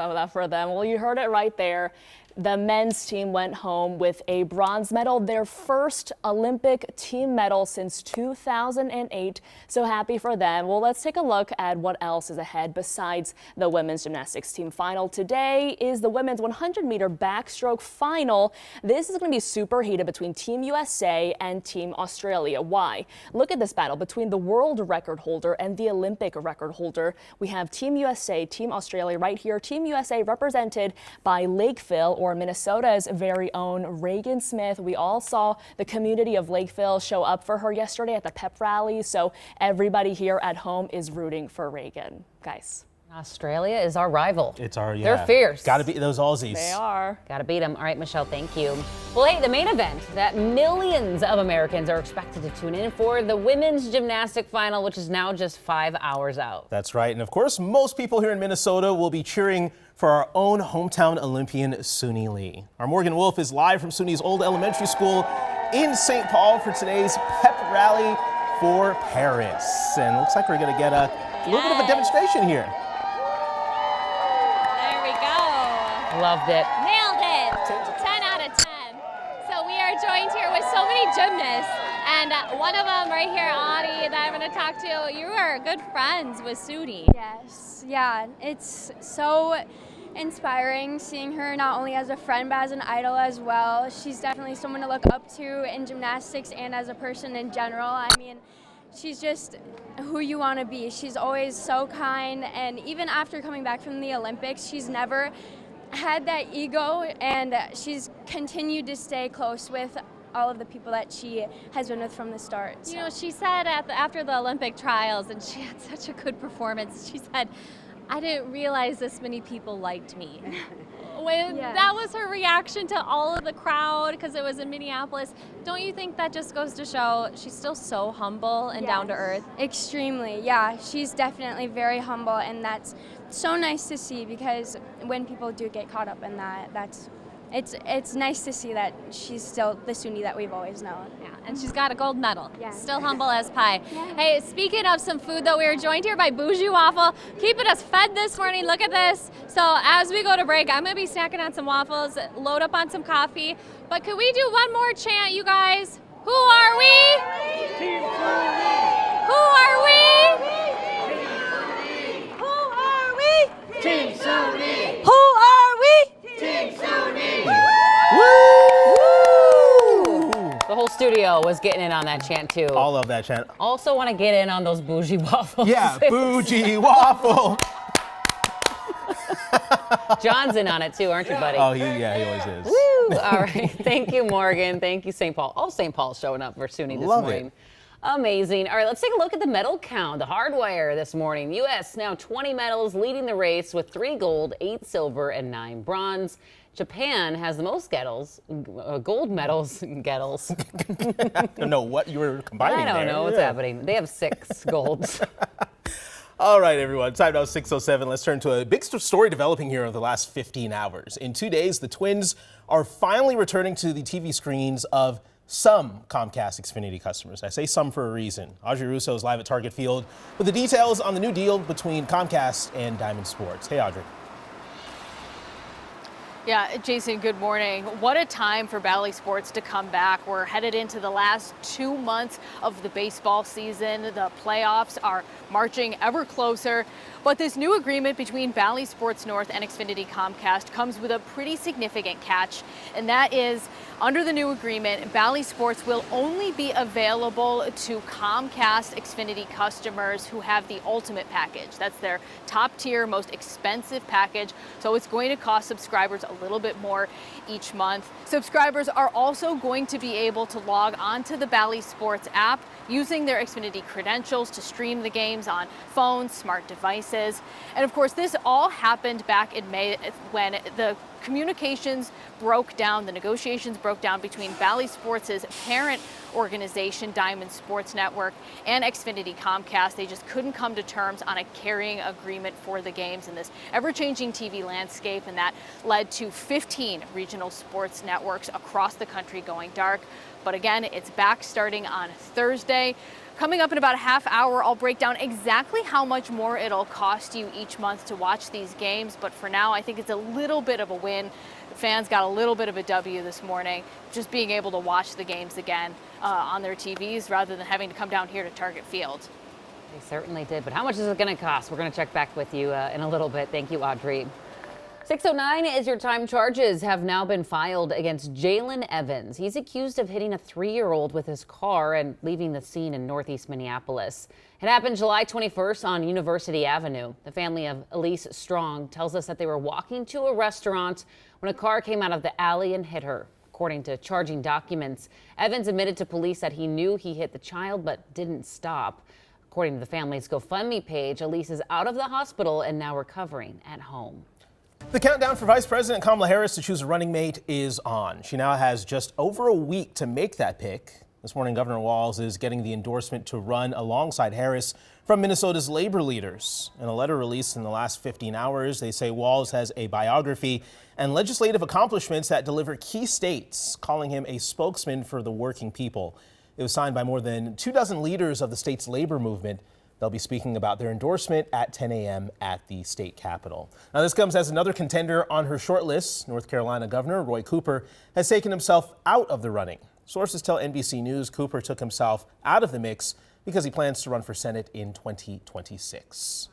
love that for them. Well, you heard it right there. The men's team went home with a bronze medal, their first Olympic team medal since 2008. So happy for them. Well, let's take a look at what else is ahead besides the women's gymnastics team final. Today is the women's 100-meter backstroke final. This is going to be super heated between Team USA and Team Australia. Why? Look at this battle between the world record holder and the Olympic record holder. We have Team USA, Team Australia right here. Team USA represented by Lakeville, or Minnesota's very own Regan Smith. We all saw the community of Lakeville show up for her yesterday at the pep rally, so everybody here at home is rooting for Regan. Guys. Australia is our rival. It's our, yeah. They're fierce. Got to beat those Aussies. They are. Got to beat them. All right, Michelle, thank you. Well, hey, the main event that millions of Americans are expected to tune in for, the women's gymnastic final, which is now just 5 hours out. That's right. And of course, most people here in Minnesota will be cheering for our own hometown Olympian, Suni Lee. Our Morgan Wolf is live from Suni's old elementary school in St. Paul for today's pep rally for Paris. And it looks like we're going to get a little bit of a demonstration here. Loved it. Nailed it. 10 out of 10. So we are joined here with so many gymnasts. And one of them right here, Audie, that I'm going to talk to, you are good friends with Suni. Yes. Yeah. It's so inspiring seeing her not only as a friend but as an idol as well. She's definitely someone to look up to in gymnastics and as a person in general. I mean, she's just who you want to be. She's always so kind, and even after coming back from the Olympics, she's never had that ego, and she's continued to stay close with all of the people that she has been with from the start. So. You know, she said after the Olympic trials, and she had such a good performance, she said, I didn't realize this many people liked me. When that was her reaction to all of the crowd, because it was in Minneapolis. Don't you think that just goes to show she's still so humble and down to earth? Extremely, yeah. She's definitely very humble, and that's so nice to see, because when people do get caught up in that, it's nice to see that she's still the Suni that we've always known. Yeah, and she's got a gold medal. Yeah. Still humble as pie. Yeah. Hey, speaking of some food, though, we are joined here by Bougie Waffle, keeping us fed this morning. Look at this. So as we go to break, I'm going to be snacking on some waffles, load up on some coffee. But could we do one more chant, you guys? Who are we? Team Suni. Who are we? Who are we? Team Suni. Who are we? Team Suni. Woo! The whole studio was getting in on that chant too. All of that chant. Also want to get in on those bougie waffles. Yeah, bougie waffle. John's in on it too, aren't you, buddy? Oh, he always is. Woo! All right. Thank you, Morgan. Thank you, St. Paul. All St. Paul's showing up for Suni this morning. It. Amazing. All right, let's take a look at the medal count. The hardwire this morning. U.S. now 20 medals, leading the race with 3 gold, 8 silver, and 9 bronze. Japan has the most gold medals. I don't know what you were combining there. I don't know what's happening. They have 6 golds. All right, everyone. Time now 6:07. Let's turn to a big story developing here over the last 15 hours. In 2 days, the Twins are finally returning to the TV screens of some Comcast Xfinity customers. I say some for a reason. Audrey Russo is live at Target Field with the details on the new deal between Comcast and Diamond Sports. Hey, Audrey. Yeah, Jason, good morning. What a time for Bally Sports to come back. We're headed into the last 2 months of the baseball season. The playoffs are marching ever closer. But this new agreement between Bally Sports North and Xfinity Comcast comes with a pretty significant catch, and that is, under the new agreement, Bally Sports will only be available to Comcast Xfinity customers who have the ultimate package. That's their top tier, most expensive package. So it's going to cost subscribers a little bit more each month. Subscribers are also going to be able to log onto the Bally Sports app using their Xfinity credentials to stream the games on phones, smart devices. And of course, this all happened back in May when the communications broke down, the negotiations broke down between Bally Sports' parent organization, Diamond Sports Network, and Xfinity Comcast. They just couldn't come to terms on a carrying agreement for the games in this ever-changing TV landscape, and that led to 15 regional sports networks across the country going dark. But again, it's back starting on Thursday. Coming up in about a half hour, I'll break down exactly how much more it'll cost you each month to watch these games. But for now, I think it's a little bit of a win. The fans got a little bit of a W this morning, just being able to watch the games again on their TVs rather than having to come down here to Target Field. They certainly did. But how much is it going to cost? We're going to check back with you in a little bit. Thank you, Audrey. 6:09 is your time. Charges have now been filed against Jalen Evans. He's accused of hitting a 3-year-old with his car and leaving the scene in northeast Minneapolis. It happened July 21st on University Avenue. The family of Elise Strong tells us that they were walking to a restaurant when a car came out of the alley and hit her. According to charging documents, Evans admitted to police that he knew he hit the child but didn't stop. According to the family's GoFundMe page, Elise is out of the hospital and now recovering at home. The countdown for Vice President Kamala Harris to choose a running mate is on. She now has just over a week to make that pick. This morning, Governor Walz is getting the endorsement to run alongside Harris from Minnesota's labor leaders. In a letter released in the last 15 hours, they say Walz has a biography and legislative accomplishments that deliver key states, calling him a spokesman for the working people. It was signed by more than 24 leaders of the state's labor movement. They'll be speaking about their endorsement at 10 a.m. at the state capitol. Now, this comes as another contender on her short list. North Carolina Governor Roy Cooper has taken himself out of the running. Sources tell NBC News Cooper took himself out of the mix because he plans to run for Senate in 2026.